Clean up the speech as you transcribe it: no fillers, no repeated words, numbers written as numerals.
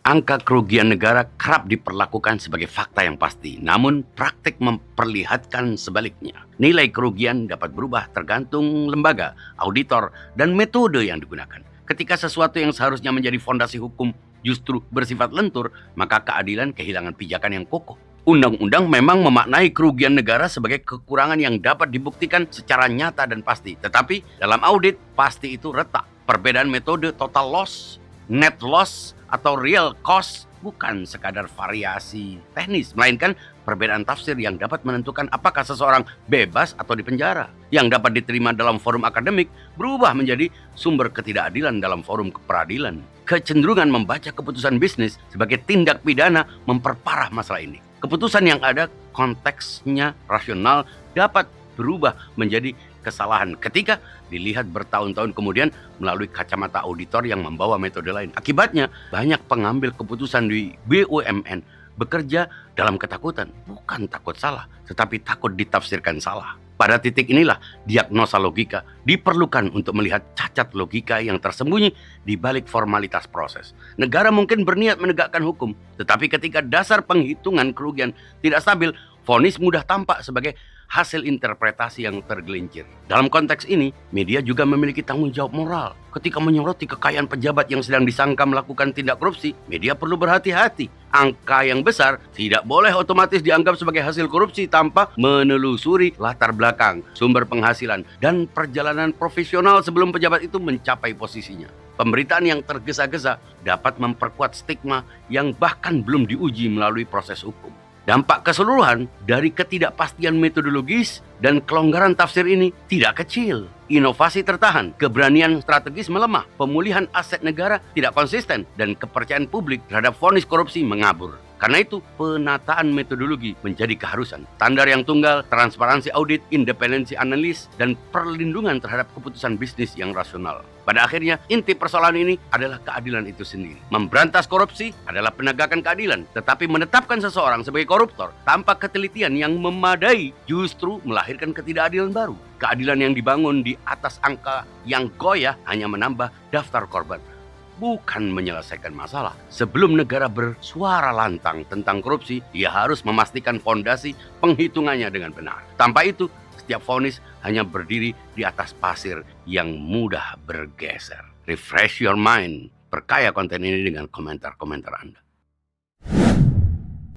Angka kerugian negara kerap diperlakukan sebagai fakta yang pasti, namun praktik memperlihatkan sebaliknya. Nilai kerugian dapat berubah tergantung lembaga, auditor, dan metode yang digunakan. Ketika sesuatu yang seharusnya menjadi fondasi hukum justru bersifat lentur, maka keadilan kehilangan pijakan yang kokoh. Undang-undang memang memaknai kerugian negara sebagai kekurangan yang dapat dibuktikan secara nyata dan pasti. Tetapi dalam audit, pasti itu retak. Perbedaan metode total loss, net loss, atau real cost bukan sekadar variasi teknis, melainkan perbedaan tafsir yang dapat menentukan apakah seseorang bebas atau dipenjara. Yang dapat diterima dalam forum akademik berubah menjadi sumber ketidakadilan dalam forum peradilan. Kecenderungan membaca keputusan bisnis sebagai tindak pidana memperparah masalah ini. Keputusan yang ada konteksnya rasional dapat berubah menjadi kesalahan ketika dilihat bertahun-tahun kemudian melalui kacamata auditor yang membawa metode lain. Akibatnya, banyak pengambil keputusan di BUMN bekerja dalam ketakutan, bukan takut salah, tetapi takut ditafsirkan salah. Pada titik inilah diagnosa logika diperlukan untuk melihat cacat logika yang tersembunyi di balik formalitas proses. Negara mungkin berniat menegakkan hukum, tetapi ketika dasar penghitungan kerugian tidak stabil, vonis mudah tampak sebagai hasil interpretasi yang tergelincir. Dalam konteks ini, media juga memiliki tanggung jawab moral. Ketika menyoroti kekayaan pejabat yang sedang disangka melakukan tindak korupsi, media perlu berhati-hati. Angka yang besar tidak boleh otomatis dianggap sebagai hasil korupsi tanpa menelusuri latar belakang, sumber penghasilan, dan perjalanan profesional sebelum pejabat itu mencapai posisinya. Pemberitaan yang tergesa-gesa dapat memperkuat stigma yang bahkan belum diuji melalui proses hukum. Dampak keseluruhan dari ketidakpastian metodologis dan kelonggaran tafsir ini tidak kecil. Inovasi tertahan, keberanian strategis melemah, pemulihan aset negara tidak konsisten, dan kepercayaan publik terhadap vonis korupsi mengabur. Karena itu, penataan metodologi menjadi keharusan. Standar yang tunggal, transparansi audit, independensi analis, dan perlindungan terhadap keputusan bisnis yang rasional. Pada akhirnya, inti persoalan ini adalah keadilan itu sendiri. Memberantas korupsi adalah penegakan keadilan, tetapi menetapkan seseorang sebagai koruptor tanpa ketelitian yang memadai justru melahirkan ketidakadilan baru. Keadilan yang dibangun di atas angka yang goyah hanya menambah daftar korban, bukan menyelesaikan masalah. Sebelum negara bersuara lantang tentang korupsi, dia harus memastikan fondasi penghitungannya dengan benar. Tanpa itu, setiap vonis hanya berdiri di atas pasir yang mudah bergeser. Refresh your mind. Perkaya konten ini dengan komentar-komentar Anda.